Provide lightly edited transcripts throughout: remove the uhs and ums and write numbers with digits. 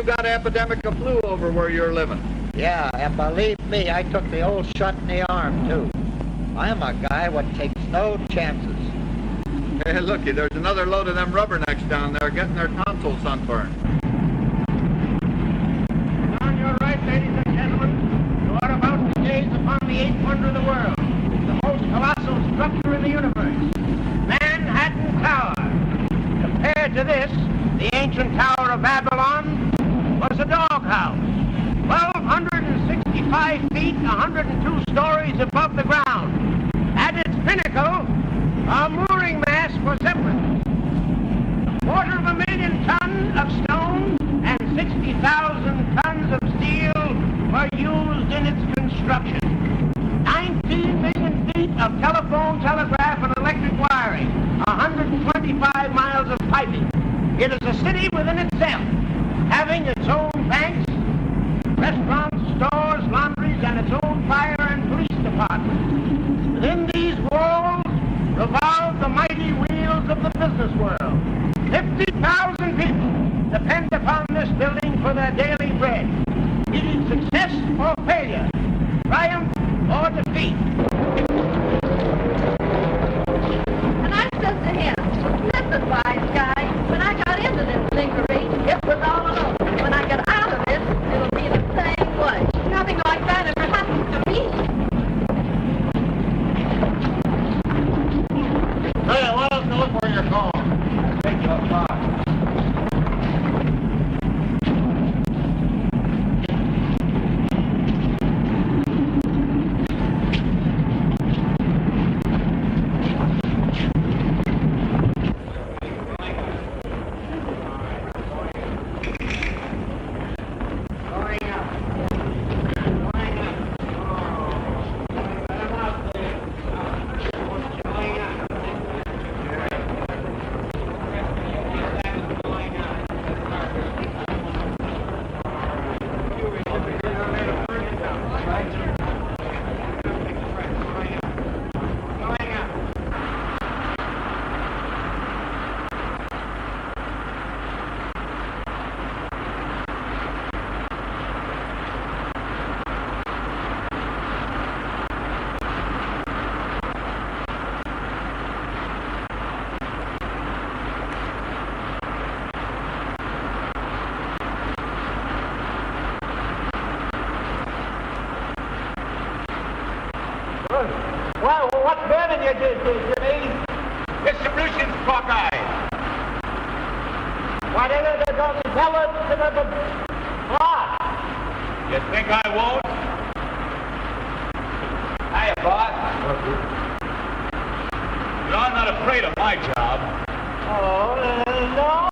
got an epidemic of flu over where you're living. Yeah, and believe me, I took the old shot in the arm, too. I'm a guy what takes no chances. Hey, looky, there's another load of them rubbernecks down there getting their tonsils sunburned. On your right, ladies and gentlemen, you are about to gaze upon the eighth wonder of the world, the most colossal structure in the universe, Manhattan Tower. Compared to this, the ancient Tower of Babylon was a doghouse, 1,265 feet, 102 stories above the ground. At its pinnacle, a mooring mast for zeppelins. 250,000 tons of stone and 60,000 tons of steel were used in its construction. 19 million feet of telephone, telegraph, and electric wiring. 125 miles of piping. It is a city within itself, having its own banks, restaurants, stores, laundries, and its own fire and police department. Within these walls revolve the mighty wheels of the business world. 50,000 people depend upon this building for their daily bread. It is success or failure, triumph or defeat. And I said to him, listen, wise guy, when I got into this thinkery, it was all alone. When I get out of it, it'll be the same way. Nothing like that ever happened to me. Hey, why don't you look where you're going? Take you apart. Well, what's burning you, Jimmy? Distribution's Hawkeye. Why didn't they go tell us to the boss? You think I won't? Hiya, boss. You know, I'm not afraid of my job. Oh, no?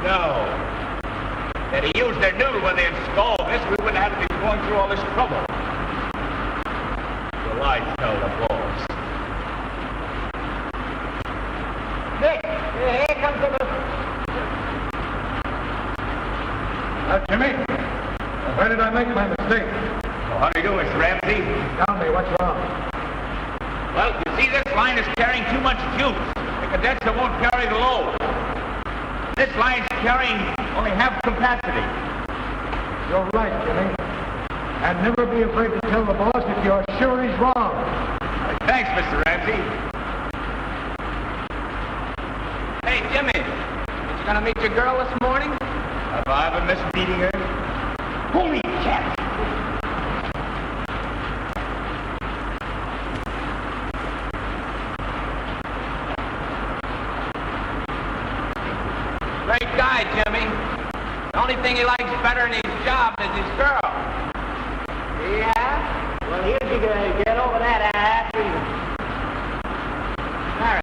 No. They'd have used their noodle when they installed this, we wouldn't have to be going through all this trouble. I tell the boss. Nick, here comes the... Jimmy, where did I make my mistake? Well, how do you do, Mr. Ramsey? Tell me, what's wrong? Well, you see, this line is carrying too much juice. The condenser won't carry the load. This line's carrying only half capacity. You're right, Jimmy. And never be afraid to tell the boss if you're sure he's wrong. Thanks, Mr. Ramsey. Hey, Jimmy, you gonna meet your girl this morning? Have I ever missed meeting her? Holy cat! Great guy, Jimmy. The only thing he likes better in his job is his girl. Yeah? Well, here's you gonna get over that after you marry.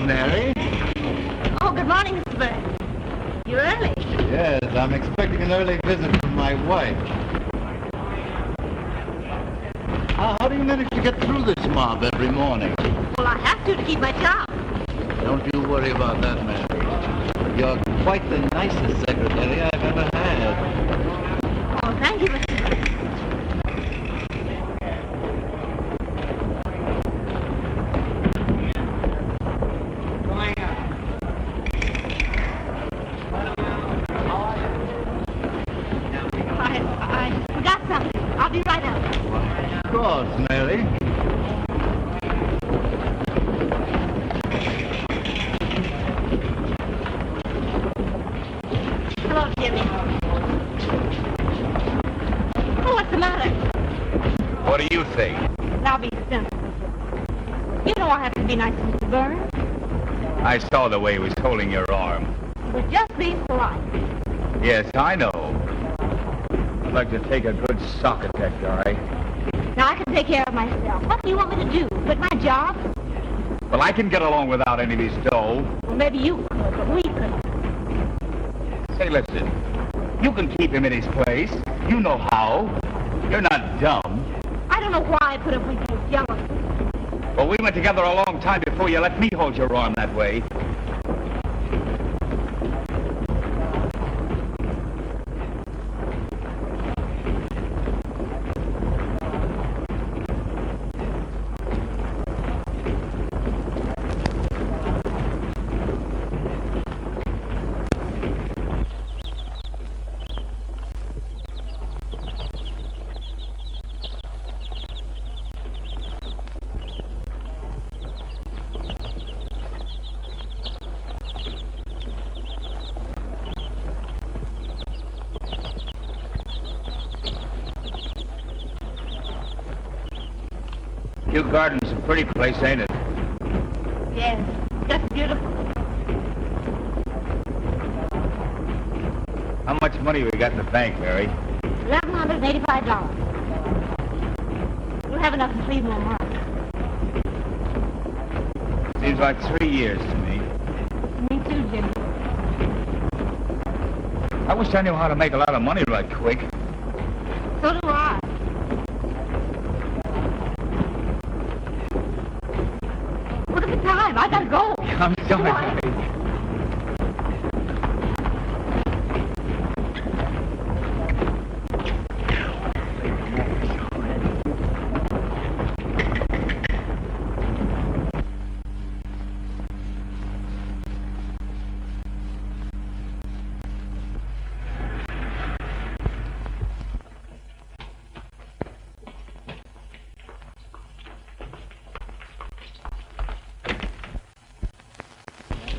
Mary. Oh, good morning, Mr. Burns. You're early. Yes, I'm expecting an early visit from my wife. How do you manage to get through this mob every morning? Well, I have to keep my job. Don't you worry about that, Mary. You're quite the nicest secretary I've ever had. Oh, thank you, Mr. I forgot something. I'll be right out. Of course, Mary. Hello, Jimmy. Oh, what's the matter? What do you think? Now be simple. You know I have to be nice to Mr. Burns. I saw the way he was holding your arm. But just being polite. Yes, I know. I'd like to take a good sock attack, all right? Now I can take care of myself. What do you want me to do? Quit my job? Well, I can get along without any of his dough. Well, maybe you could, but we couldn't. Say, listen. You can keep him in his place. You know how. You're not dumb. I don't know why I put up with this jealousy. Well, we went together a long time before you let me hold your arm that way. Kew Garden's a pretty place, ain't it? Yes, just beautiful. How much money we got in the bank, Mary? $1,185. We'll have enough to feed my mom. Seems like 3 years to me. Me too, Jimmy. I wish I knew how to make a lot of money right quick. So do I. Look at the time. I gotta go. I'm sorry, Mary.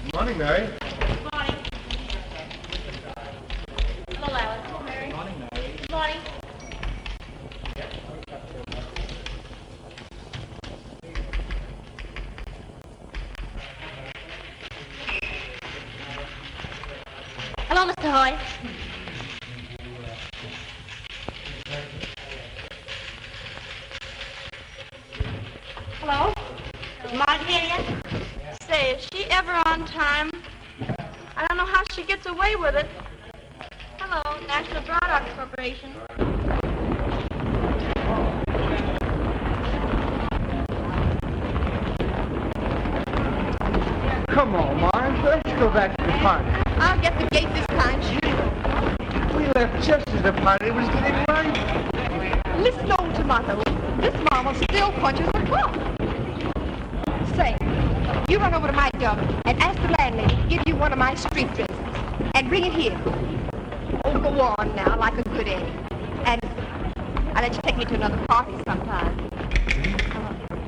Good morning, Mary. Good morning. Hello, Alice. Mary. Good morning, Mary. Good morning. Hello, Mr. Hoy. Hello? Is Martin here yet? Say, is she ever on time? I don't know how she gets away with it. Hello, National Broadcast Corporation. Come on, Marge. Let's go back to the party. I'll get the gate this time, sure. We left just as the party was getting right. Listen, old tomato. This mama still punches her clock. Say, you run over to my dump and ask the landlady to give you one of my street dresses. And bring it here. Oh, go on now, like a good egg. And I'll let you take me to another party sometime.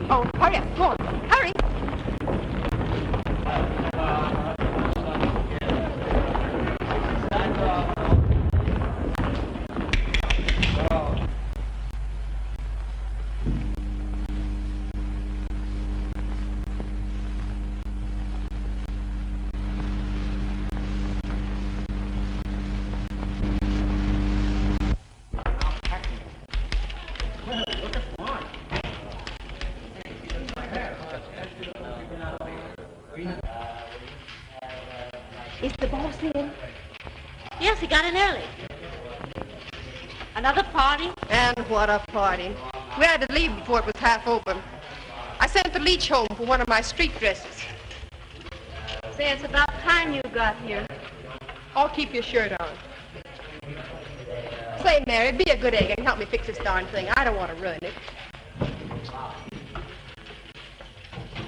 Oh, hurry up. Come on. Hurry. Is the boss in? Yes, he got in early. Another party? And what a party. We had to leave before it was half open. sent the leech home for one of my street dresses. Say, it's about time you got here. I'll keep your shirt on. Say, Mary, be a good egg and help me fix this darn thing. I don't want to ruin it.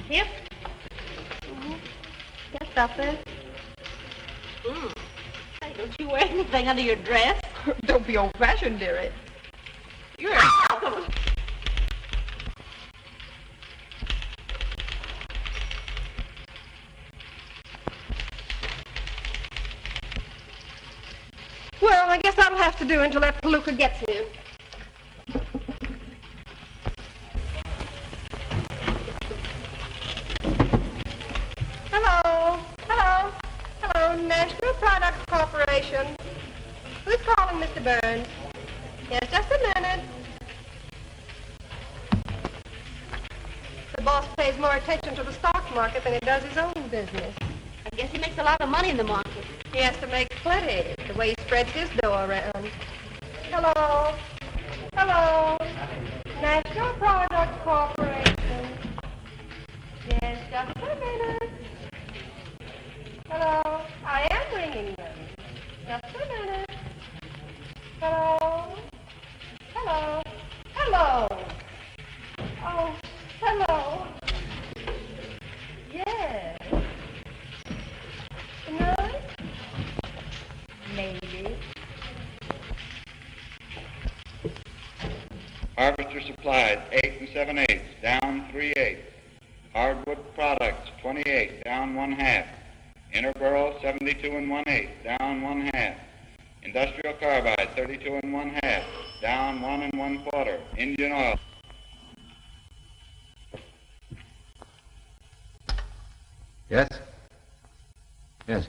Yep. Yes, up there. Hey, don't you wear anything under your dress? Don't be old-fashioned, dearie. You're out. Come on. Well, I guess that'll have to do until that palooka gets here. Hello. Hello. Hello, National Product Corporation. Who's calling, Mr. Burns? Yes, just a minute. The boss pays more attention to the stock market than he does his own business. I guess he makes a lot of money in the market. He has to make plenty, the way he spreads his dough around. Hello. Hello. National Product Corporation. Yes, just a minute. Hello. I am ringing them. Just a minute. Hello. Hello. Hello. Oh, hello. Yes. Tonight? Maybe. Harvester Supplies, 8 7/8, down 3/8. Hardwood Products, 28, down 1/2. Interborough, 72 1/8, down 1/2. Industrial Carbide, 32 1/2, down 1 1/4. Engine Oil. Yes? Yes.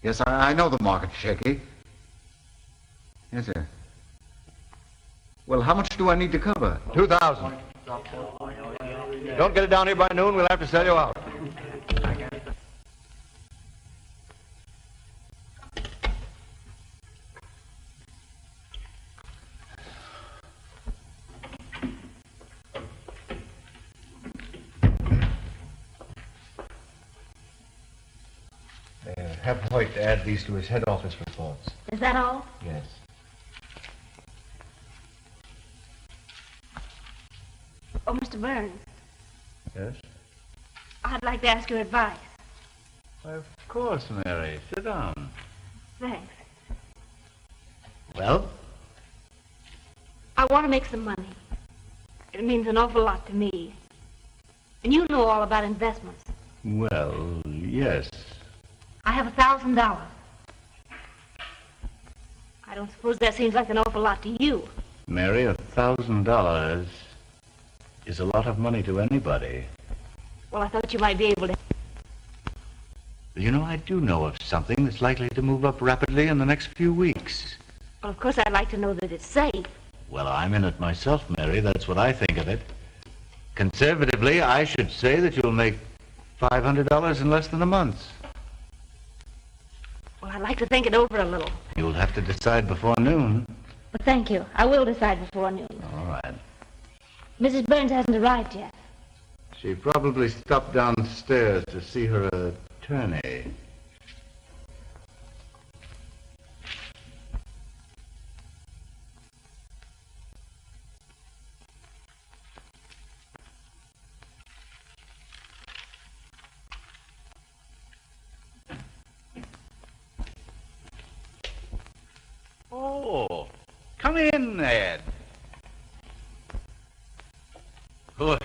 Yes, I know the market's shaky. Yes, sir. Well, how much do I need to cover? 2,000. Don't get it down here by noon, we'll have to sell you out. Have Hoyt add these to his head office reports. Is that all? Yes. Oh, Mr. Burns, Yes? I'd like to ask your advice. Why, of course, Mary. Sit down. Thanks. Well? I want to make some money. It means an awful lot to me. And you know all about investments. Well, yes. I have $1,000. I don't suppose that seems like an awful lot to you. Mary, $1,000 is a lot of money to anybody. Well, I thought you might be able to. You know, I do know of something that's likely to move up rapidly in the next few weeks. Well, of course, I'd like to know that it's safe. Well, I'm in it myself, Mary. That's what I think of it. Conservatively, I should say that you'll make $500 in less than a month. Well, I'd like to think it over a little. You'll have to decide before noon. But thank you. I will decide before noon. All right. Mrs. Burns hasn't arrived yet. She probably stopped downstairs to see her attorney. Oh, come in, Ed. Well,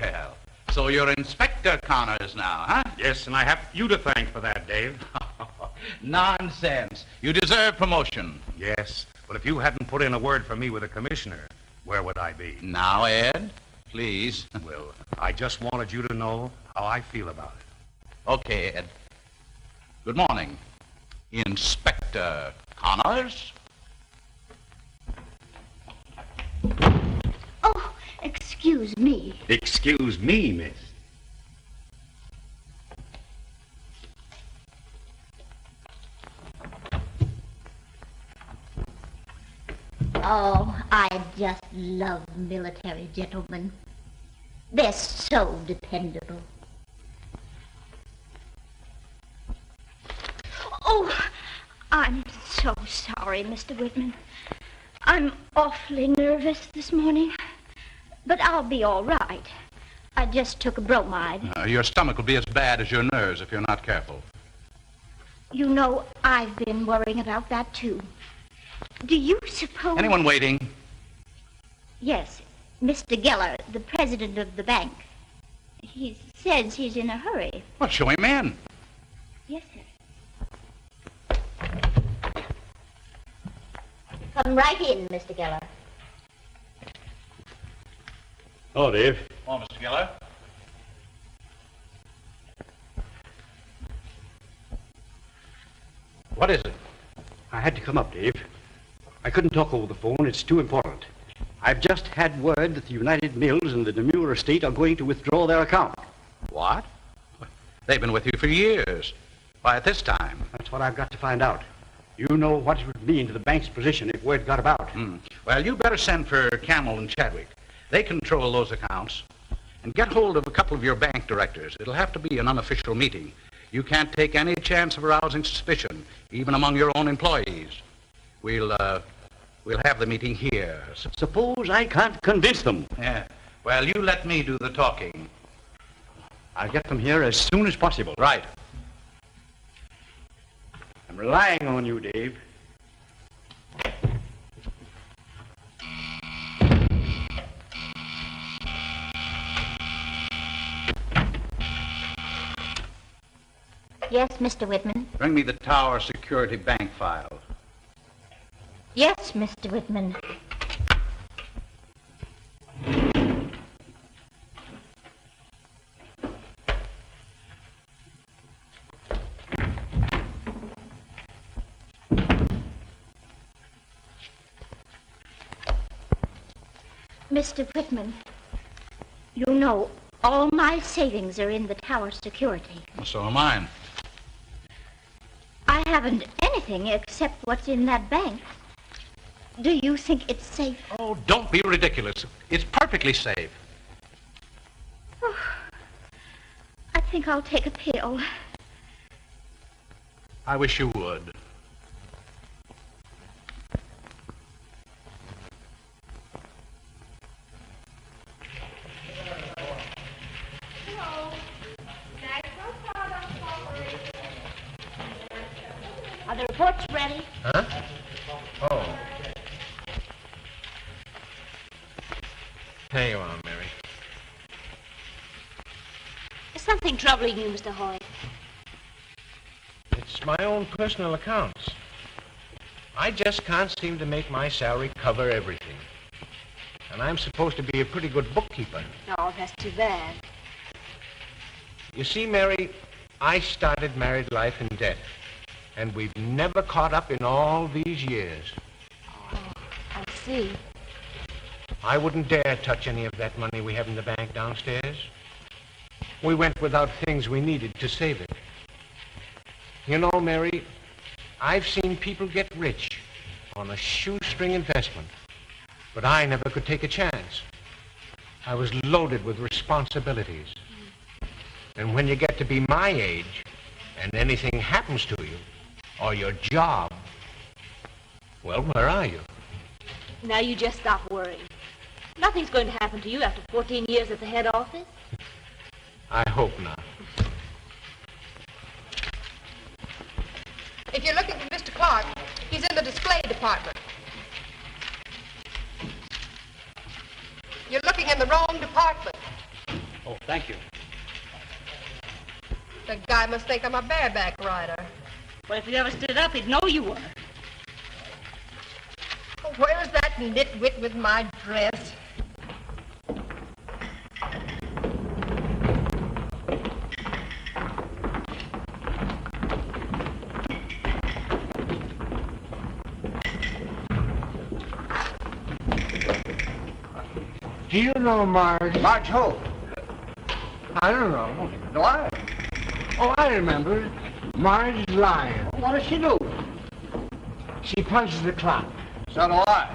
so you're Inspector Connors now, huh? Yes, and I have you to thank for that, Dave. Nonsense. You deserve promotion. Yes, but if you hadn't put in a word for me with the commissioner, where would I be? Now, Ed, please. Well, I just wanted you to know how I feel about it. Okay, Ed. Good morning, Inspector Connors. Oh, excuse me. Excuse me, miss. Oh, I just love military gentlemen. They're so dependable. Oh, I'm so sorry, Mr. Whitman. I'm awfully nervous this morning, but I'll be all right. I just took a bromide. Your stomach will be as bad as your nerves if you're not careful. You know, I've been worrying about that, too. Do you suppose... Anyone waiting? Yes, Mr. Geller, the president of the bank. He says he's in a hurry. Well, show him in. Yes, sir. Come right in, Mr. Geller. Oh, Dave. Oh, Mr. Geller. What is it? I had to come up, Dave. I couldn't talk over the phone. It's too important. I've just had word that the United Mills and the Demure estate are going to withdraw their account. What? They've been with you for years. Why, at this time? That's what I've got to find out. You know what it would mean to the bank's position if word got about. Well, you better send for Camel and Chadwick. They control those accounts. And get hold of a couple of your bank directors. It'll have to be an unofficial meeting. You can't take any chance of arousing suspicion, even among your own employees. We'll have the meeting here. Suppose I can't convince them. Yeah. Well, you let me do the talking. I'll get them here as soon as possible. Right. I'm relying on you, Dave. Yes, Mr. Whitman. Bring me the Tower Security Bank file. Yes, Mr. Whitman. Mr. Whitman, you know, all my savings are in the Tower Security. Well, so are mine. I haven't anything except what's in that bank. Do you think it's safe? Oh, don't be ridiculous. It's perfectly safe. Oh, I think I'll take a pill. I wish you would. Are the reports ready? Huh? Oh. Here you are, Mary. Is something troubling you, Mr. Hoy? It's my own personal accounts. I just can't seem to make my salary cover everything. And I'm supposed to be a pretty good bookkeeper. Oh, that's too bad. You see, Mary, I started married life in debt. And we've never caught up in all these years. Oh, I see. I wouldn't dare touch any of that money we have in the bank downstairs. We went without things we needed to save it. You know, Mary, I've seen people get rich on a shoestring investment, but I never could take a chance. I was loaded with responsibilities. And when you get to be my age, and anything happens to you, or your job, well, where are you? Now you just stop worrying. Nothing's going to happen to you after 14 years at the head office. I hope not. If you're looking for Mr. Clark, he's in the display department. You're looking in the wrong department. Oh, thank you. The guy must think I'm a bareback rider. Well, if you ever stood up, he'd know you were. Where's that nitwit with my dress? Do you know Marge? Marge who? I don't know. Do I? Oh, I remember. Marge Lyon. What does she do? She punches the clock. So do I.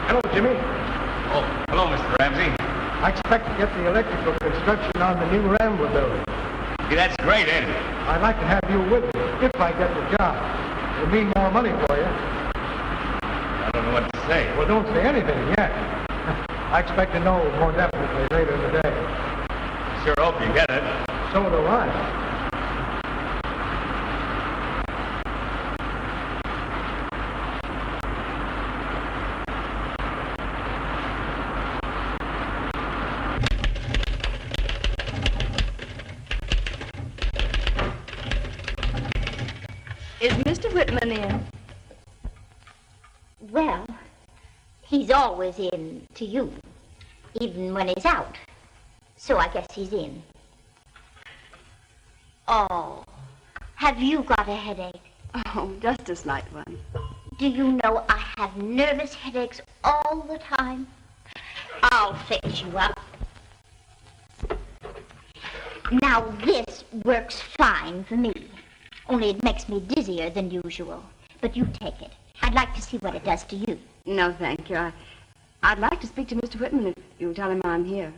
Hello, Jimmy. Oh, hello, Mr. Ramsey. I expect to get the electrical construction on the new Rambler building. Yeah, that's great, ain't it? I'd like to have you with me if I get the job. It'll mean more money for you. I don't know what to say. Well, don't say anything yet. I expect to know more definitely later in the day. Sure hope you get it. So do I. Is Mr. Whitman in? Well, he's always in to you, even when he's out. So I guess he's in. Oh, have you got a headache? Oh, just a slight one. Do you know I have nervous headaches all the time? I'll fix you up. Now this works fine for me. Only it makes me dizzier than usual. But you take it. I'd like to see what it does to you. No, thank you. I'd like to speak to Mr. Whitman if you'll tell him I'm here.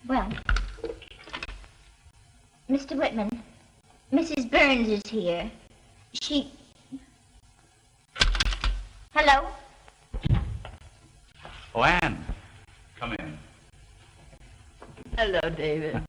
Well, Mr. Whitman, Mrs. Burns is here. She... Hello? Oh, Anne, come in. Hello, David.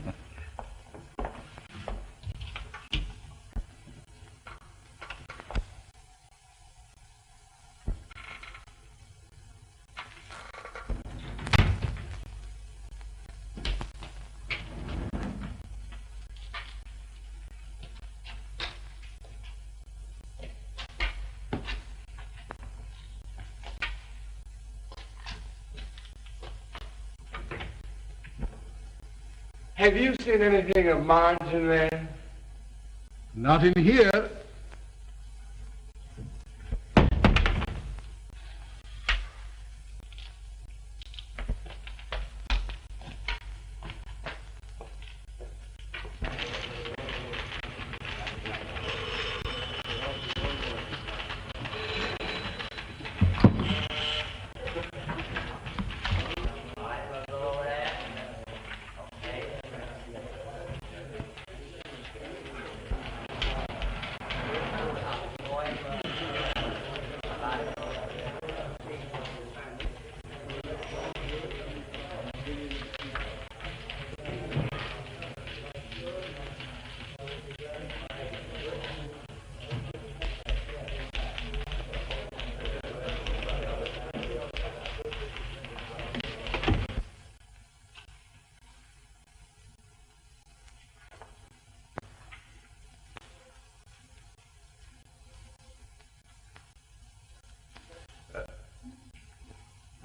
Have you seen anything of Marge in there? Not in here.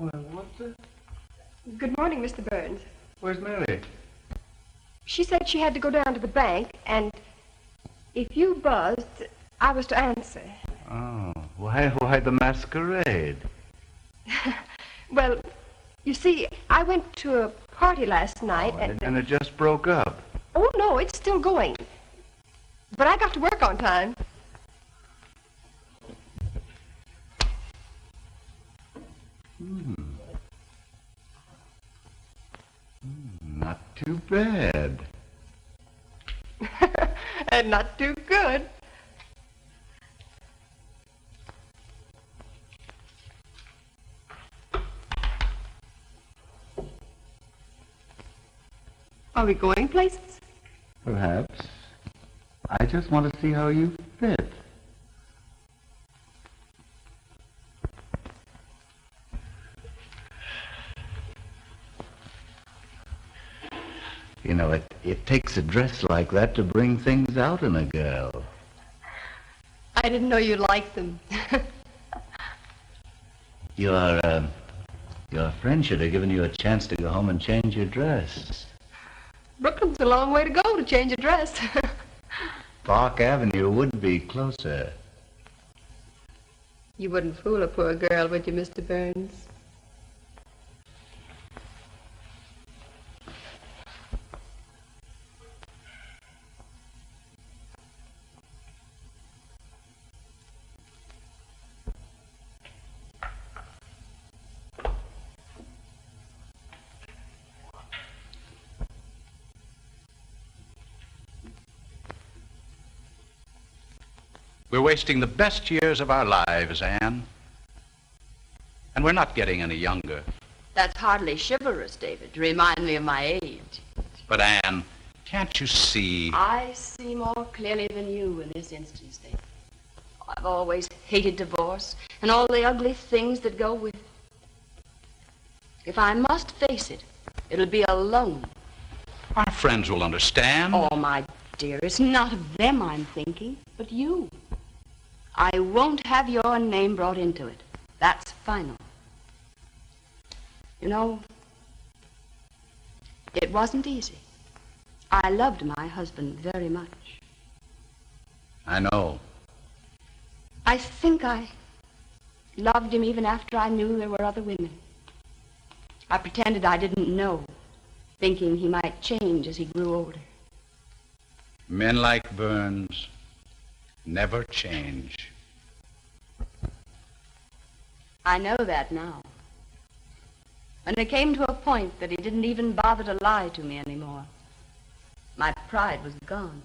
Well, what's it? Good morning, Mr. Burns. Where's Mary? She said she had to go down to the bank, and if you buzzed, I was to answer. Oh, why the masquerade? Well, you see, I went to a party last night, And it just broke up. Oh, no, it's still going. But I got to work on time. Not too bad. And not too good. Are we going places? Perhaps. I just want to see how you fit. You know, it takes a dress like that to bring things out in a girl. I didn't know you liked them. Your friend should have given you a chance to go home and change your dress. Brooklyn's a long way to go to change a dress. Park Avenue would be closer. You wouldn't fool a poor girl, would you, Mr. Burns? We're wasting the best years of our lives, Anne. And we're not getting any younger. That's hardly chivalrous, David, to remind me of my age. But, Anne, can't you see? I see more clearly than you in this instance, David. I've always hated divorce and all the ugly things that go with it. If I must face it, it'll be alone. Our friends will understand. Oh, my dear, it's not of them I'm thinking, but you. I won't have your name brought into it. That's final. You know, it wasn't easy. I loved my husband very much. I know. I think I loved him even after I knew there were other women. I pretended I didn't know, thinking he might change as he grew older. Men like Burns never change. I know that now. When it came to a point that he didn't even bother to lie to me anymore, my pride was gone.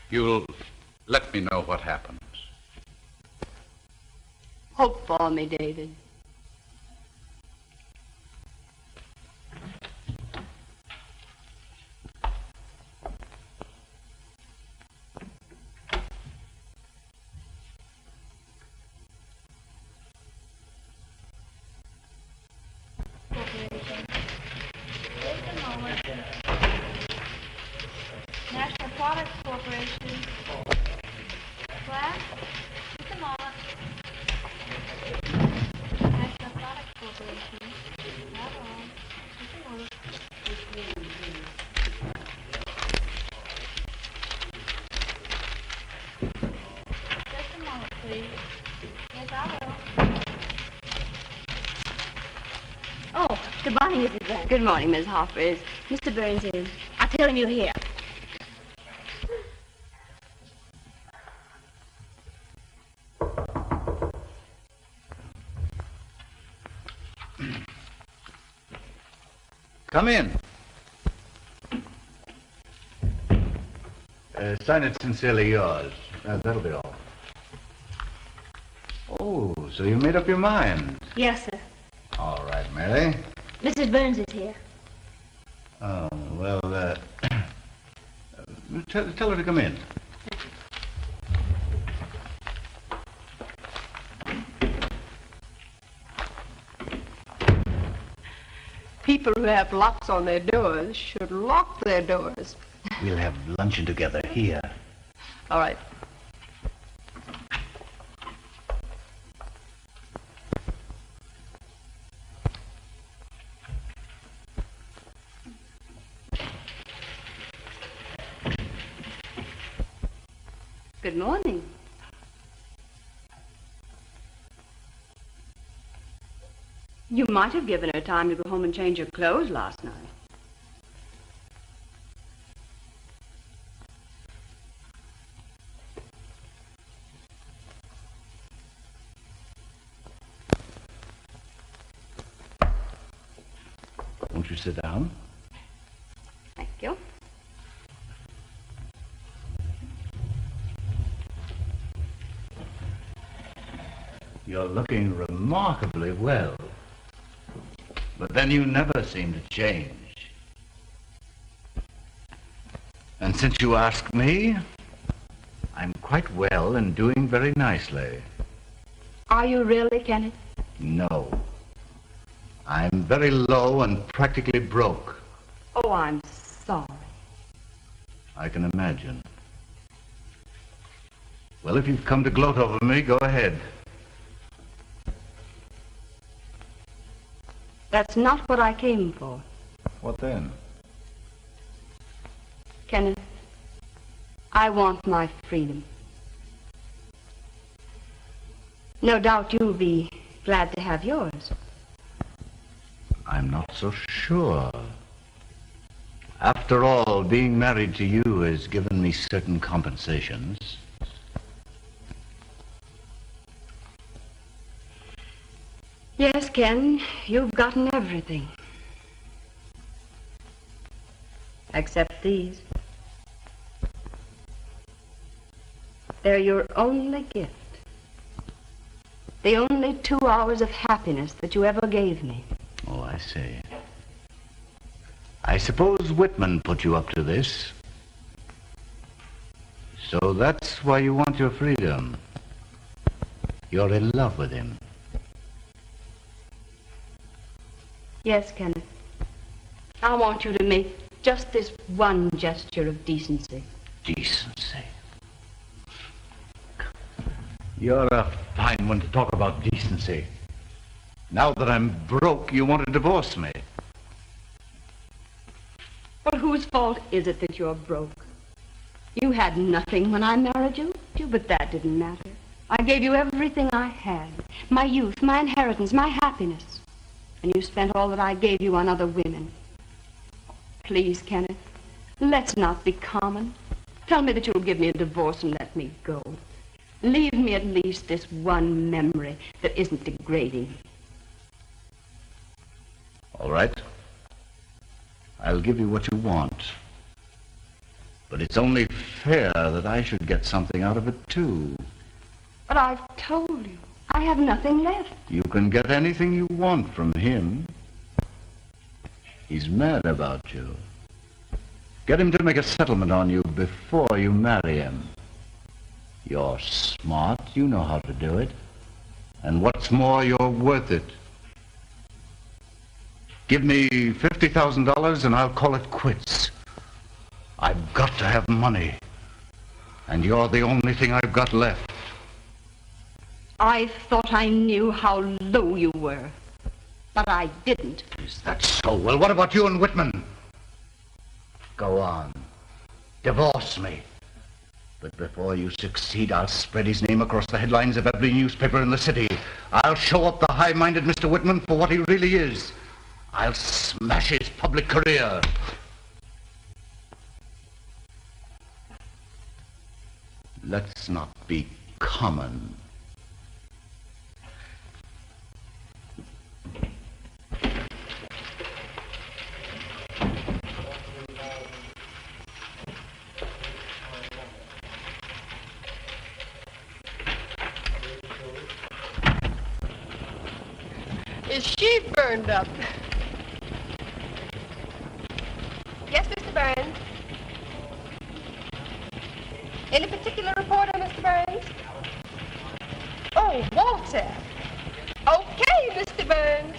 You'll let me know what happens. Hope for me, David. National Products Corporation. Class, just a moment. National Products Corporation. Hold on. Just a moment. Just a moment, please. Yes, I will. Oh, good morning, Mrs. Burns. Good morning, Miss Harper. Is Mr. Burns in? I'll tell him you're here. Come in. Sign it sincerely yours. That'll be all. Oh, so you made up your mind. Yes, sir. All right, Mary. Mrs. Burns is here. Oh, well, tell her to come in. People who have locks on their doors should lock their doors. We'll have luncheon together here. All right. Good morning. You might have given her time to go home and change her clothes last night. Won't you sit down? Thank you. You're looking remarkably well. But then you never seem to change. And since you ask me, I'm quite well and doing very nicely. Are you really, Kenneth? No. I'm very low and practically broke. Oh, I'm sorry. I can imagine. Well, if you've come to gloat over me, go ahead. That's not what I came for. What then? Kenneth, I want my freedom. No doubt you'll be glad to have yours. I'm not so sure. After all, being married to you has given me certain compensations. Yes, Ken, you've gotten everything. Accept these. They're your only gift. The only 2 hours of happiness that you ever gave me. Oh, I see. I suppose Whitman put you up to this. So that's why you want your freedom. You're in love with him. Yes, Kenneth. I want you to make just this one gesture of decency. Decency? You're a fine one to talk about decency. Now that I'm broke, you want to divorce me. Well, whose fault is it that you're broke? You had nothing when I married you, but that didn't matter. I gave you everything I had. My youth, my inheritance, my happiness. And you spent all that I gave you on other women. Please, Kenneth, let's not be common. Tell me that you'll give me a divorce and let me go. Leave me at least this one memory that isn't degrading. All right. I'll give you what you want. But it's only fair that I should get something out of it, too. But I've told you, I have nothing left. You can get anything you want from him. He's mad about you. Get him to make a settlement on you before you marry him. You're smart. You know how to do it. And what's more, you're worth it. Give me $50,000 and I'll call it quits. I've got to have money. And you're the only thing I've got left. I thought I knew how low you were. But I didn't. Is that so? Well, what about you and Whitman? Go on. Divorce me. But before you succeed, I'll spread his name across the headlines of every newspaper in the city. I'll show up the high-minded Mr. Whitman for what he really is. I'll smash his public career. Let's not be common. Is she burned up? Yes, Mr. Burns. Any particular reporter, Mr. Burns? Oh, Walter. Okay, Mr. Burns.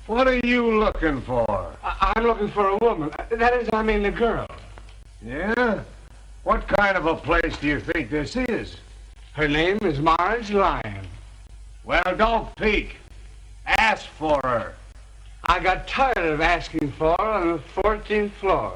What are you looking for? I'm looking for a woman. That is, I mean, a girl. Yeah? What kind of a place do you think this is? Her name is Marge Lyon. Well, don't peek. Ask for her. I got tired of asking for her on the 14th floor.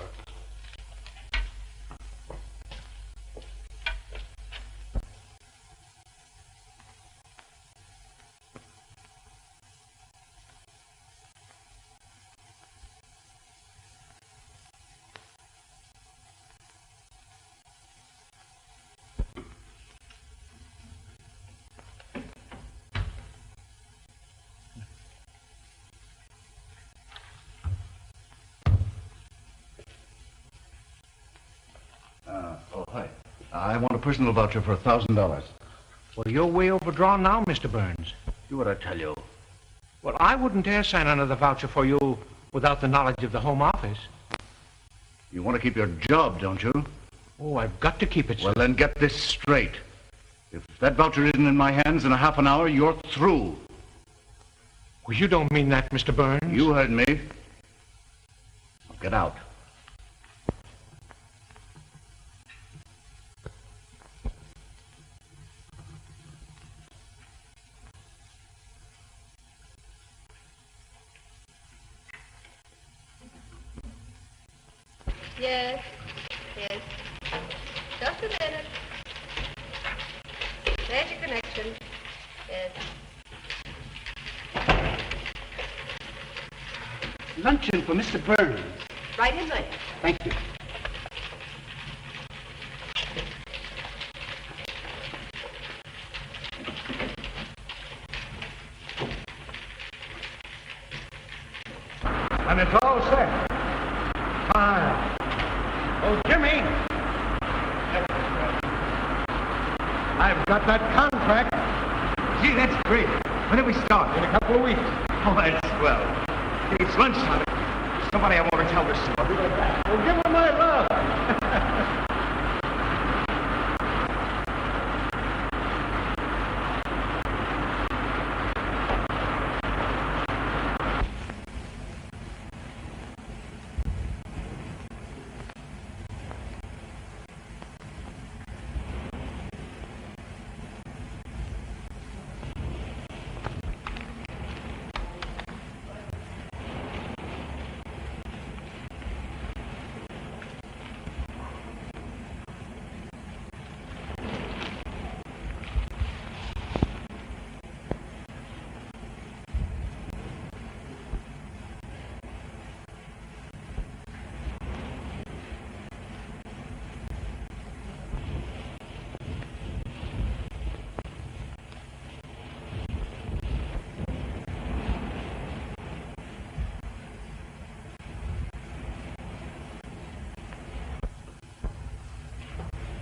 Hi. I want a personal voucher for $1,000. Well, you're way overdrawn now, Mr. Burns. Do what I tell you. Well, I wouldn't dare sign another voucher for you without the knowledge of the Home Office. You want to keep your job, don't you? Oh, I've got to keep it, sir. Well, then get this straight. If that voucher isn't in my hands in a half an hour, you're through. Well, you don't mean that, Mr. Burns. You heard me. Now get out. Yes. Yes. Just a minute. There's your connection. Yes. Luncheon for Mr. Burns. Right in there. Thank you. And it's all set. Fine. Oh, Jimmy! I've got that contract. Gee, that's great. When do we start? In a couple of weeks. Oh, that's swell. It's lunchtime. Somebody I want to tell this to. I'll be right back. Well, give him my love.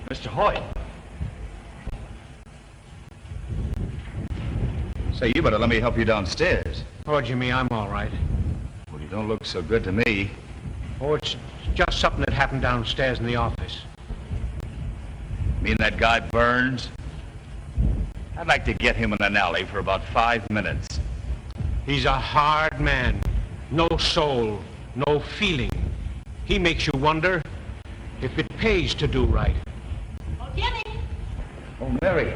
Mr. Hoyt. Say, you better let me help you downstairs. Oh, Jimmy, I'm all right. Well, you don't look so good to me. Oh, it's just something that happened downstairs in the office. Mean that guy Burns? I'd like to get him in an alley for about 5 minutes. He's a hard man. No soul, no feeling. He makes you wonder if it pays to do right. Oh, Jimmy! Oh, Mary.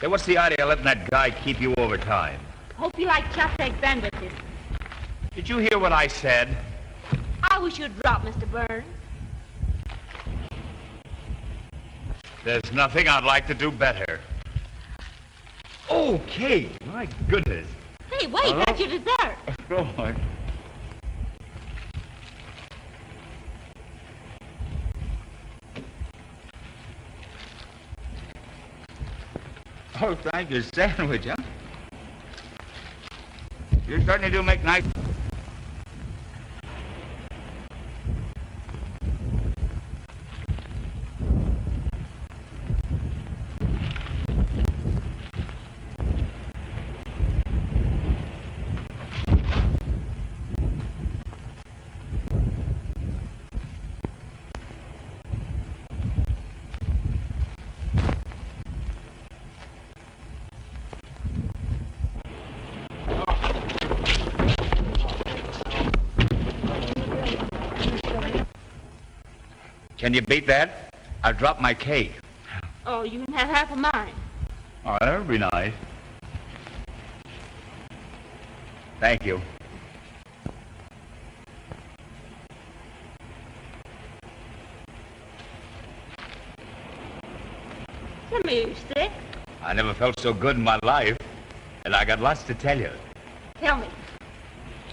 Say, what's the idea of letting that guy keep you overtime? Hope you like chopstick sandwiches. Did you hear what I said? I wish you'd drop, Mr. Burns. There's nothing I'd like to do better. Okay, my goodness. Hey, wait, that's your dessert. Oh, my. Oh, thank you. Sandwich, huh? You certainly do make nice... Can you beat that? I dropped my cake. Oh, you can have half of mine. Oh, that would be nice. Thank you. Tell me, you sick? I never felt so good in my life, and I got lots to tell you. Tell me.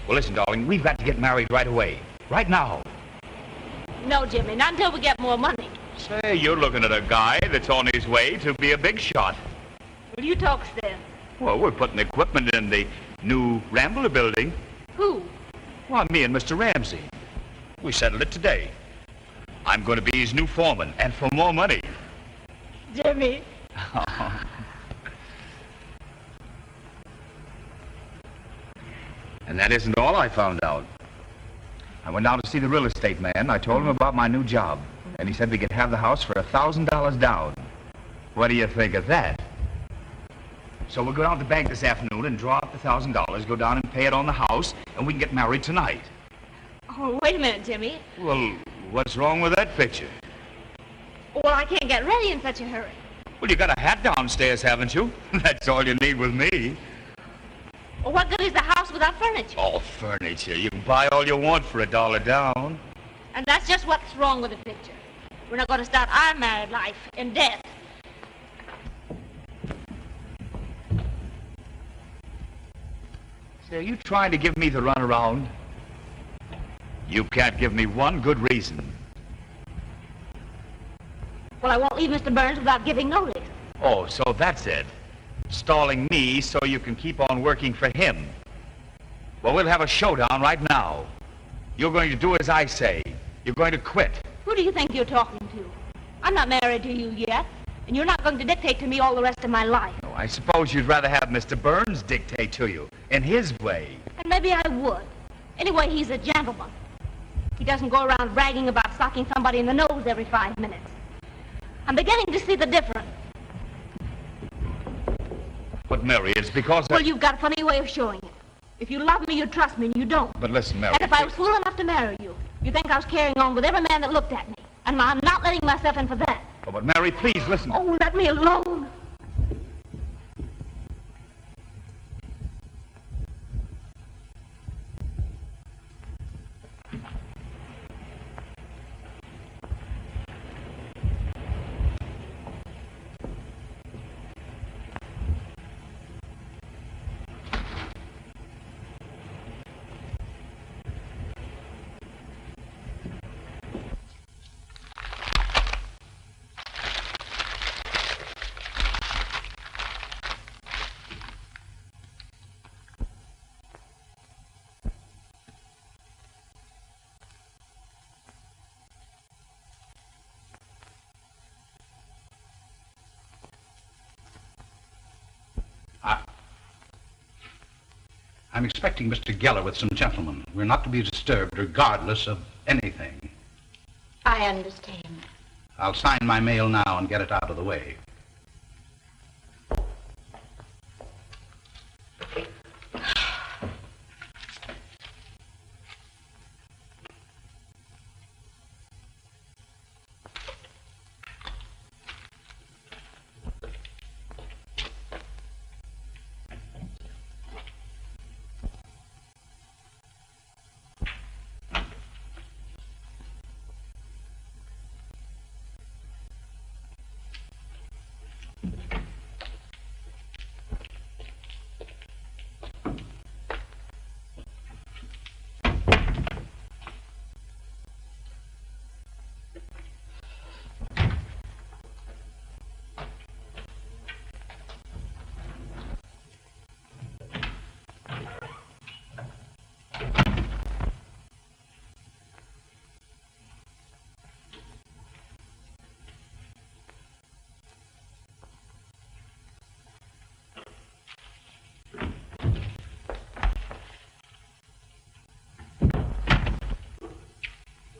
Well, listen, darling, we've got to get married right away. Right now. No, Jimmy, not until we get more money. Say, you're looking at a guy that's on his way to be a big shot. Will you talk then? Well, we're putting equipment in the new Rambler building. Who? Well, me and Mr. Ramsey. We settled it today. I'm going to be his new foreman, and for more money. Jimmy. And that isn't all I found out. I went down to see the real estate man. I told him about my new job. And he said we could have the house for $1,000 down. What do you think of that? So we'll go down to the bank this afternoon and draw out the $1,000, go down and pay it on the house, and we can get married tonight. Oh, wait a minute, Jimmy. Well, what's wrong with that picture? Well, I can't get ready in such a hurry. Well, you got a hat downstairs, haven't you? That's all you need with me. Well, what good is the house without furniture? Oh, furniture. You can buy all you want for $1 down. And that's just what's wrong with the picture. We're not going to start our married life in death. Say, are you trying to give me the runaround? You can't give me one good reason. Well, I won't leave Mr. Burns without giving notice. Oh, so that's it. Stalling me so you can keep on working for him. Well, we'll have a showdown right now. You're going to do as I say. You're going to quit. Who do you think you're talking to? I'm not married to you yet, and you're not going to dictate to me all the rest of my life. Oh, I suppose you'd rather have Mr. Burns dictate to you, in his way. And maybe I would. Anyway, he's a gentleman. He doesn't go around bragging about socking somebody in the nose every 5 minutes. I'm beginning to see the difference. But, Mary, it's because Well, you've got a funny way of showing it. If you love me, you trust me, and you don't. But listen, Mary... And if I was fool enough to marry you, you think I was carrying on with every man that looked at me. And I'm not letting myself in for that. Oh, but, Mary, please, listen. Oh, let me alone. I'm expecting Mr. Geller with some gentlemen. We're not to be disturbed regardless of anything. I understand. I'll sign my mail now and get it out of the way.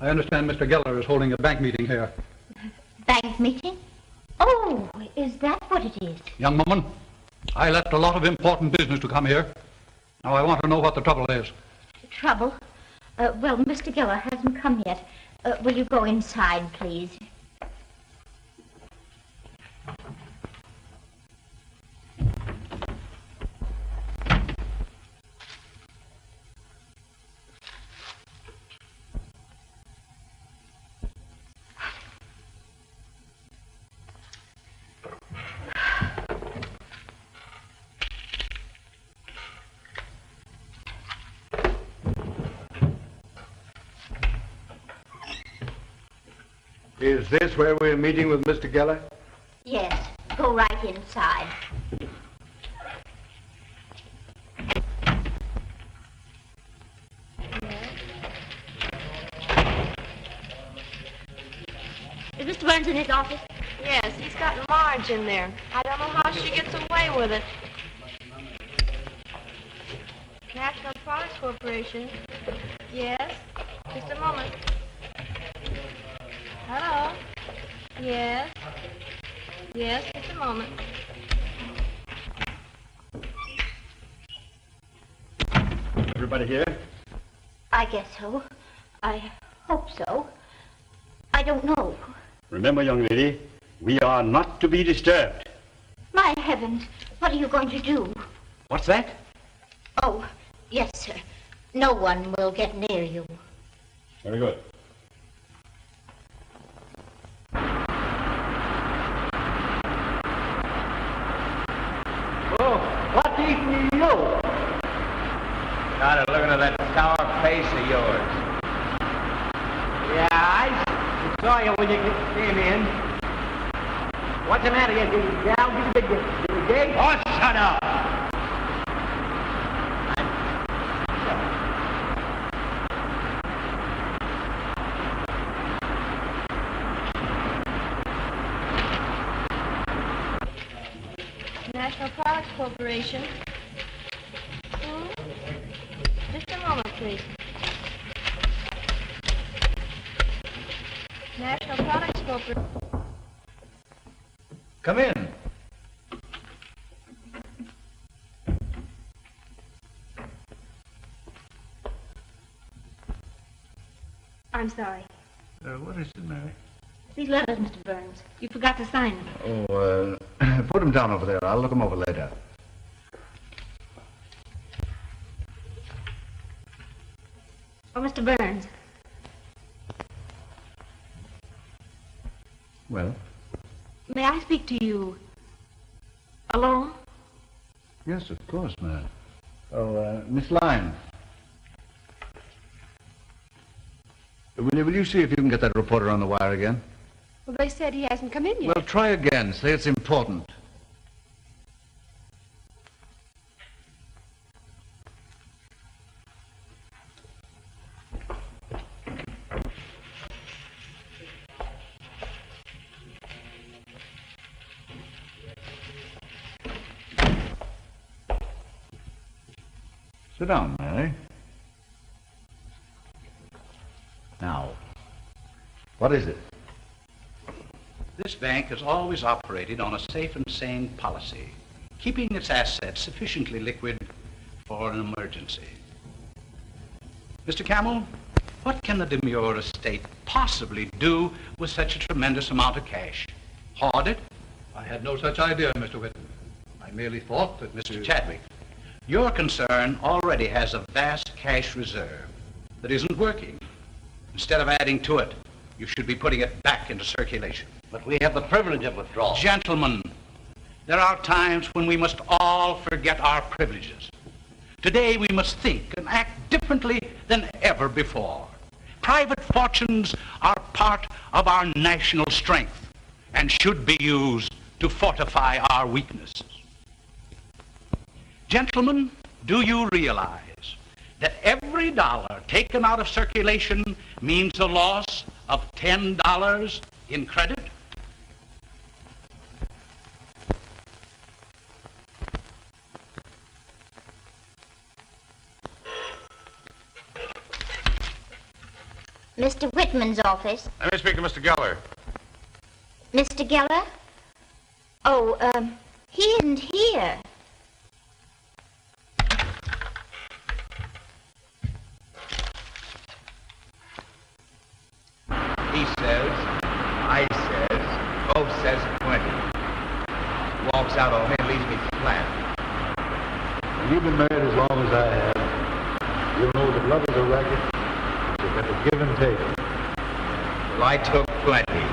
I understand Mr. Geller is holding a bank meeting here. Bank meeting? Oh, is that what it is? Young woman, I left a lot of important business to come here. Now I want to know what the trouble is. Trouble? Well, Mr. Geller hasn't come yet. Will you go inside, please? Is this where we're meeting with Mr. Geller? Yes, go right inside. Is Mr. Burns in his office? Yes, he's got Marge in there. I don't know how she gets away with it. National Products Corporation. Yes, just a moment. Hello. Yes. Yes, just a moment. Everybody here? I guess so. I hope so. I don't know. Remember, young lady, we are not to be disturbed. My heavens, what are you going to do? What's that? Oh, yes, sir. No one will get near you. Very good. Got her looking at that sour face of yours. Yeah, I saw you when you came in. What's the matter? You gal, give me the gate? Oh, shut up! National Products Corporation. Just a moment, please. National Products Corporation. Come in. I'm sorry. What is it, Mary? These letters, Mr. Burns. You forgot to sign them. Oh, put them down over there. I'll look them over later. Oh, Mr. Burns. Well? May I speak to you alone? Yes, of course, ma'am. Oh, Miss Lyne. Will you see if you can get that reporter on the wire again? Well, they said he hasn't come in yet. Well, try again. Say it's important. Sit down, Mary. Now, what is it? This bank has always operated on a safe and sane policy, keeping its assets sufficiently liquid for an emergency. Mr. Camel, what can the demure estate possibly do with such a tremendous amount of cash? Hoard it? I had no such idea, Mr. Whitman. I merely thought that Mr. Chadwick, your concern already has a vast cash reserve that isn't working. Instead of adding to it, you should be putting it back into circulation. But we have the privilege of withdrawal. Gentlemen, there are times when we must all forget our privileges. Today we must think and act differently than ever before. Private fortunes are part of our national strength and should be used to fortify our weaknesses. Gentlemen, do you realize that every dollar taken out of circulation means a loss of $10 in credit? Mr. Whitman's office. Let me speak to Mr. Geller. Mr. Geller? Oh, he isn't here. He says, I says, both says plenty. Walks out on me and leaves me flat. When you've been married as long as I have, you know that love is a racket. You've got to give and take. Well, I took plenty.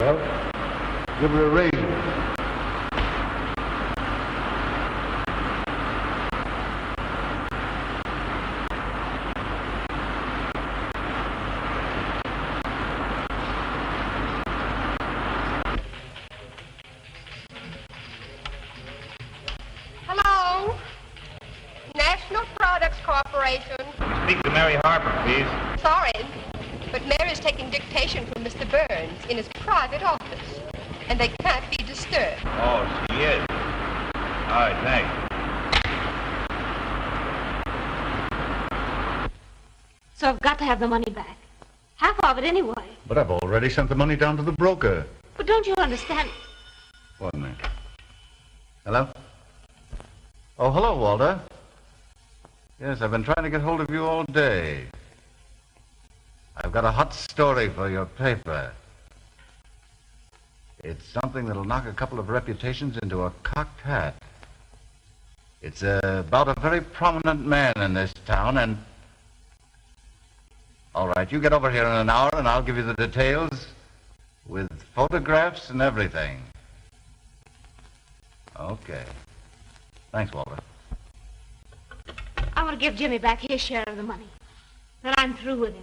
Well, give her a raise. Hello? National Products Corporation. Speak to Mary Harper, please. Sorry, but Mary's taking dictation from Mr. Burns in his private office, and they can't be disturbed. Oh, she is. All right, thanks. So I've got to have the money back. Half of it anyway. But I've already sent the money down to the broker. But don't you understand? One minute. Hello? Oh, hello, Walter. Yes, I've been trying to get hold of you all day. I've got a hot story for your paper. It's something that'll knock a couple of reputations into a cocked hat. It's about a very prominent man in this town, and... All right, you get over here in an hour, and I'll give you the details with photographs and everything. Okay. Thanks, Walter. I want to give Jimmy back his share of the money. Then I'm through with him.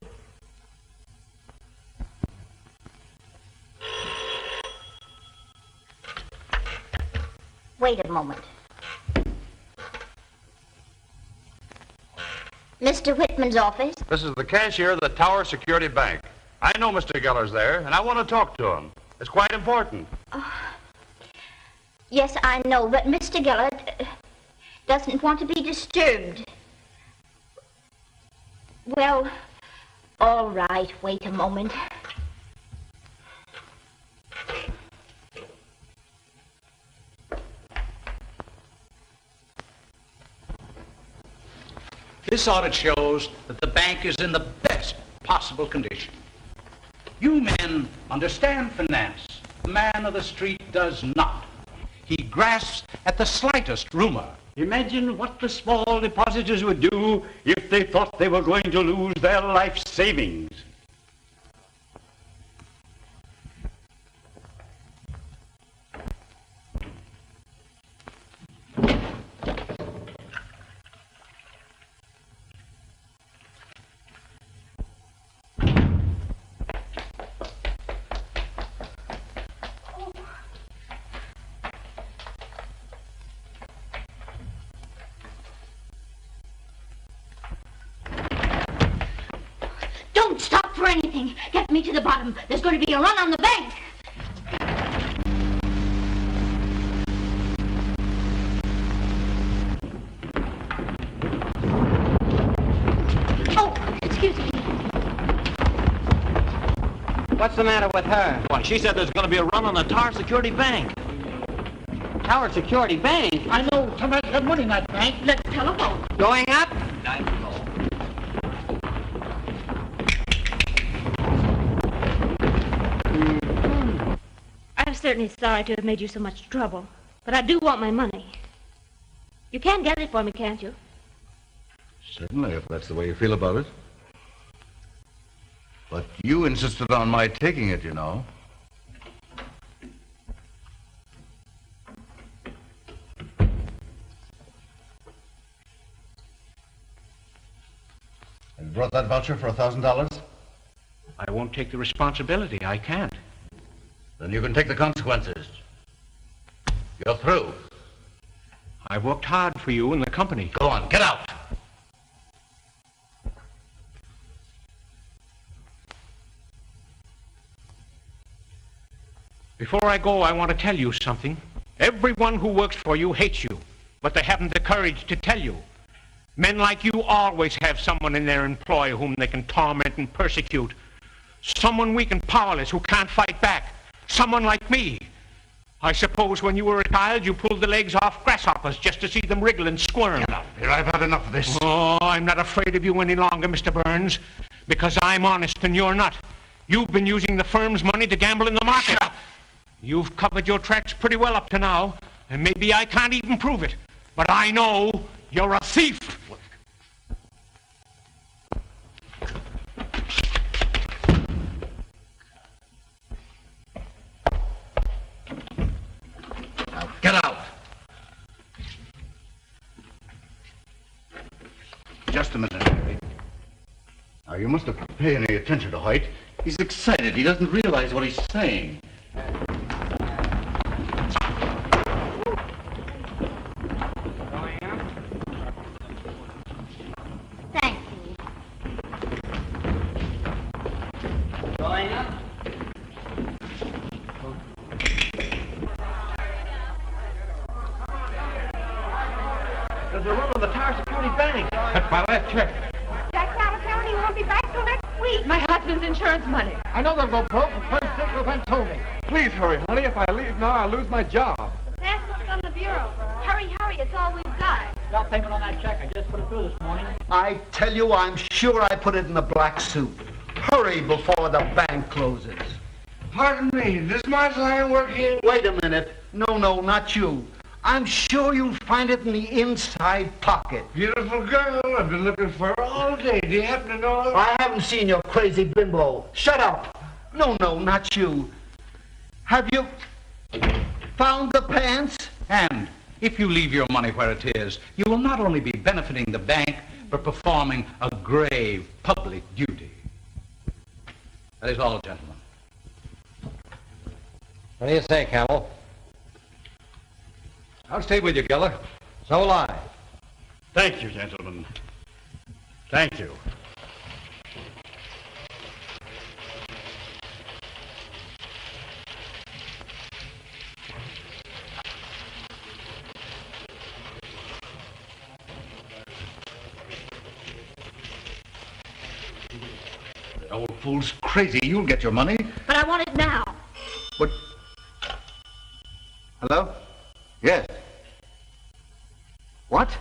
Wait a moment. Mr. Whitman's office? This is the cashier of the Tower Security Bank. I know Mr. Geller's there, and I want to talk to him. It's quite important. Yes, I know, but Mr. Geller doesn't want to be disturbed. Well, all right, wait a moment. This audit shows that the bank is in the best possible condition. You men understand finance. The man of the street does not. He grasps at the slightest rumor. Imagine what the small depositors would do if they thought they were going to lose their life savings. Don't stop for anything. Get me to the bottom. There's going to be a run on the bank. Oh, excuse me. What's the matter with her? Why, she said there's going to be a run on the Tower Security Bank. Tower Security Bank? I know somebody's got money in that bank. Let's telephone. Going up? I'm certainly sorry to have made you so much trouble, but I do want my money. You can get it for me, can't you? Certainly, if that's the way you feel about it. But you insisted on my taking it, you know. Have you brought that voucher for $1,000? I won't take the responsibility. I can't. Then you can take the consequences. You're through. I've worked hard for you and the company. Go on, get out! Before I go, I want to tell you something. Everyone who works for you hates you, but they haven't the courage to tell you. Men like you always have someone in their employ whom they can torment and persecute. Someone weak and powerless who can't fight back. Someone like me. I suppose when you were a child, you pulled the legs off grasshoppers just to see them wriggle and squirm. Get out here. I've had enough of this. Oh, I'm not afraid of you any longer, Mr. Burns, because I'm honest and you're not. You've been using the firm's money to gamble in the market. Shut up. You've covered your tracks pretty well up to now, and maybe I can't even prove it. But I know you're a thief. Now, get out. Just a minute, Harry. Now, you mustn't pay any attention to Hoyt. He's excited. He doesn't realize what he's saying. Thank you. Going up? There's a run on the Tower Security Bank. That's my last check. Jack's out of town. He won't be back till next week. My husband's insurance money. I know they'll go broke, but first Dick Ben told me. Please hurry, honey. If I leave now, I'll lose my job. That's what's on the bureau. Hurry, hurry. It's all we've got. Got payment on that check. I just put it through this morning. I tell you, I'm sure I put it in the black suit. Hurry before the bank closes. Pardon me, does Marceline work here? Wait a minute. No, not you. I'm sure you'll find it in the inside pocket. Beautiful girl. I've been looking for her all day. Do you happen to know her? I haven't seen your crazy bimbo. Shut up. No, not you. Have you found the pants? And If you leave your money where it is, you will not only be benefiting the bank, but performing a grave public duty. That is all, gentlemen. What do you say, Camel? I'll stay with you, Geller. So will I. Thank you, gentlemen. Thank you. The old fool's crazy. You'll get your money. But I want it now. But... Hello? Yes. What?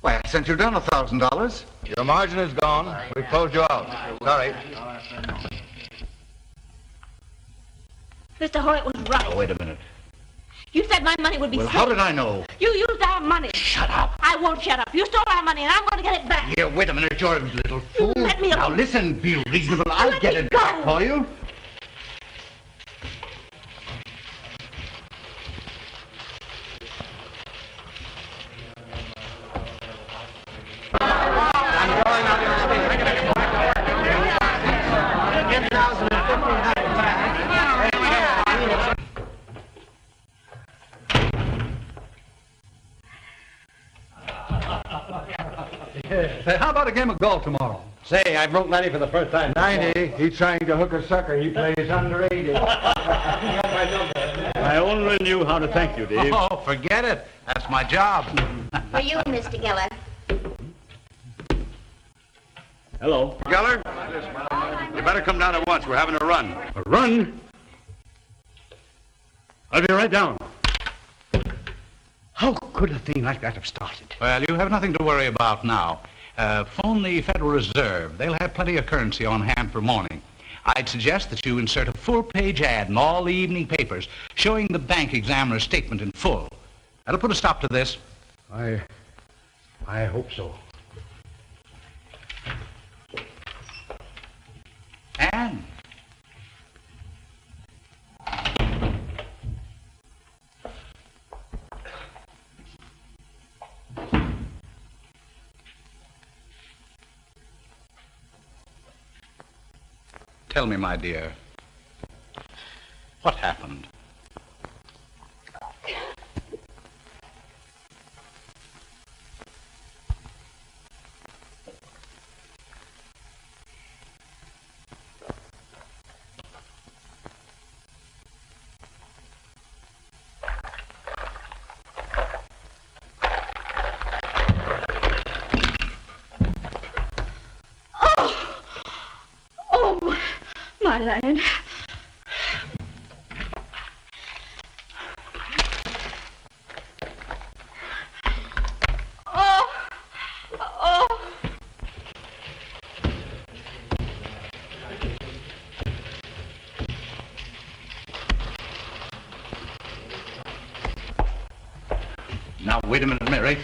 Why, I sent you down $1,000. Your margin is gone. We've closed you out. Sorry. Mr. Hoyt was right. Oh, wait a minute. You said my money would be Well, safe. how did I know? You used our money. Shut up. I won't shut up. You stole our money, and I'm going to get it back. Here, wait a minute, you're a little fool. Let me Now alone. listen, be reasonable. I'll get it back for you. Say, how about a game of golf tomorrow? Say, I broke 90 for the first time. 90? He's trying to hook a sucker. He plays under 80. I only knew how to thank you, Dave. Oh, forget it. That's my job. For you, Mr. Geller. Hello. Geller, you better come down at once. We're having a run. A run? I'll be right down. How could a thing like that have started? Well, you have nothing to worry about now. Phone the Federal Reserve. They'll have plenty of currency on hand for morning. I'd suggest that you insert a full-page ad in all the evening papers showing the bank examiner's statement in full. That'll put a stop to this. I hope so. And tell me, my dear, what happened? My land. Now, wait a minute, Mary.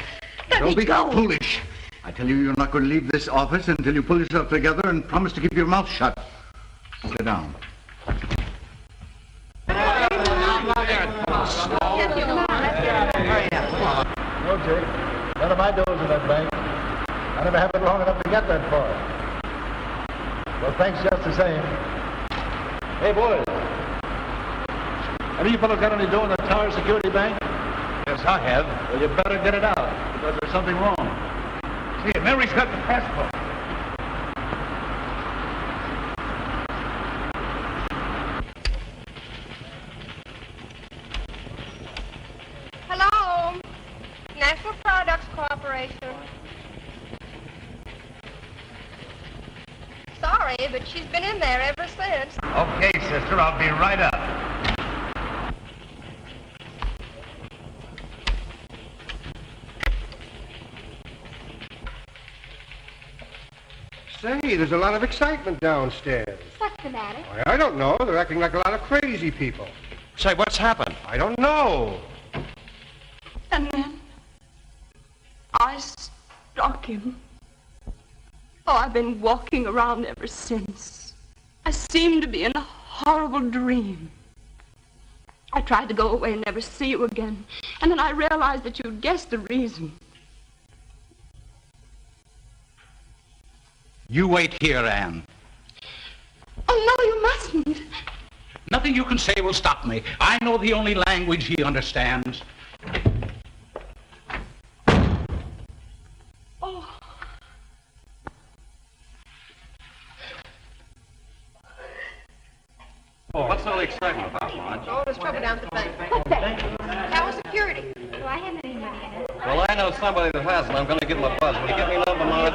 Don't be foolish. I tell you, you're not going to leave this office until you pull yourself together and promise to keep your mouth shut. Sit down. No, Jake. None of my doors in that bank. I never have it long enough to get that far. Well, thanks just the same. Hey, boys. Have you fellows got any dough in the Tower Security Bank? Yes, I have. Well, you better get it out, because there's something wrong. See, Mary's got the passport. Hello. National Products Corporation. Sorry, but she's been in there ever since. Okay, sister, I'll be right up. Say, there's a lot of excitement downstairs. What's the matter? Why, I don't know. They're acting like a lot of crazy people. Say, what's happened? I don't know. And then I struck him. Oh, I've been walking around ever since. I seem to be in a horrible dream. I tried to go away and never see you again. And then I realized that you'd guessed the reason. You wait here, Anne. Oh, no, you mustn't. Nothing you can say will stop me. I know the only language he understands. Oh. Oh, what's all the excitement about, Marge? Oh, there's trouble down at the bank. What's that? Tower security. Do I have any money in it? Well, I know somebody that has, and I'm going to give him a buzz. Will you get me a number, Marge?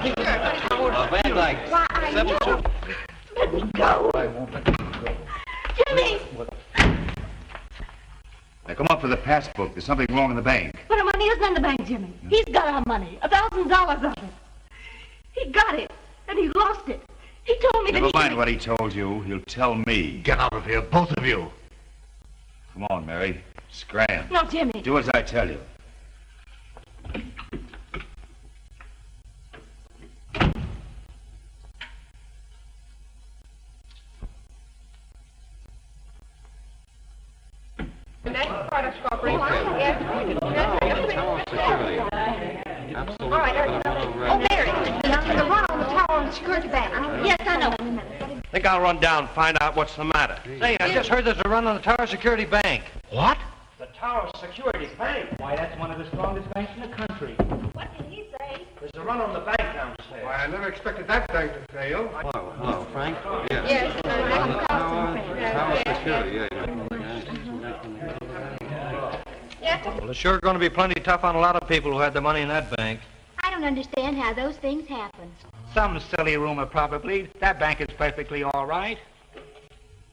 Van Dyke. Why, I 72. Let me go. I won't let you go. Jimmy! Now come up for the passbook. There's something wrong in the bank. But our money isn't in the bank, Jimmy. He's got our money. $1,000 of it. He got it, and he lost it. He told me Never that mind what he told you. He'll tell me. Get out of here, both of you. Come on, Mary. Scram. No, Jimmy. Do as I tell you. National Products Corporation. Yes. Absolutely. All right. Oh, Mary, the run on the tower and security bank. Yes, I know. I think I'll run down and find out what's the matter. Say, I just heard there's a run on the Tower Security Bank. What? The Tower Security Bank? Why, that's one of the strongest banks in the country. What did he say? There's a run on the bank downstairs. Why, I never expected that bank to fail. Hello, Frank? Yes. Tower Security, Yes. Well, it's sure going to be plenty tough on a lot of people who had the money in that bank. I don't understand how those things happen. Some silly rumor, probably. That bank is perfectly all right.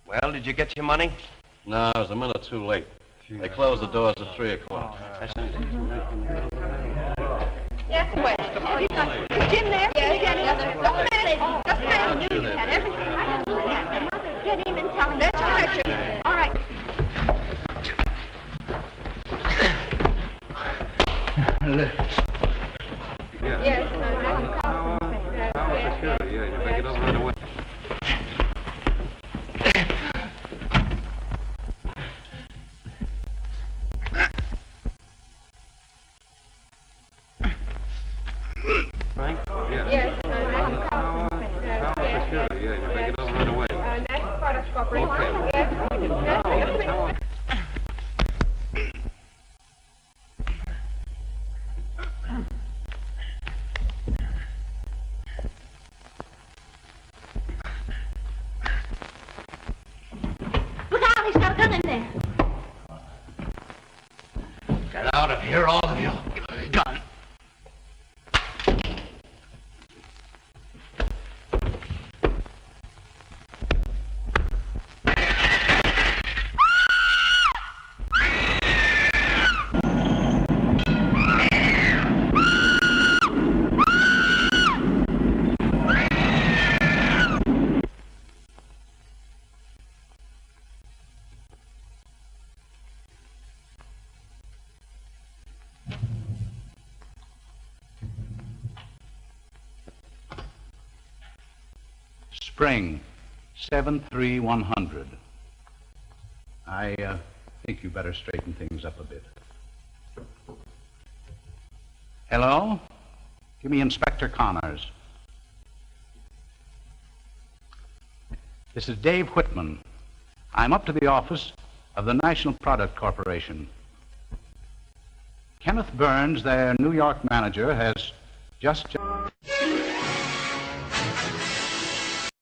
Well, did you get your money? No, I was a minute too late. They closed the doors at 3 o'clock. Yes, well. Is Jim there? Yes. Can you get him? Just a minute. Just a minute. I knew you had everything. I knew that. Get him and tell him. Let's catch him. All right. Yes. Tower Security, you make it over right away. Frank? Yes. Tower Security, you make it over right away. National Products Corporation. Okay. Yes. Look out, he's got a gun in there. Get out of here, all of you. Gun. Spring, 73100. I think you better straighten things up a bit. Hello? Give me Inspector Connors. This is Dave Whitman. I'm up to the office of the National Product Corporation. Kenneth Burns, their New York manager, has just...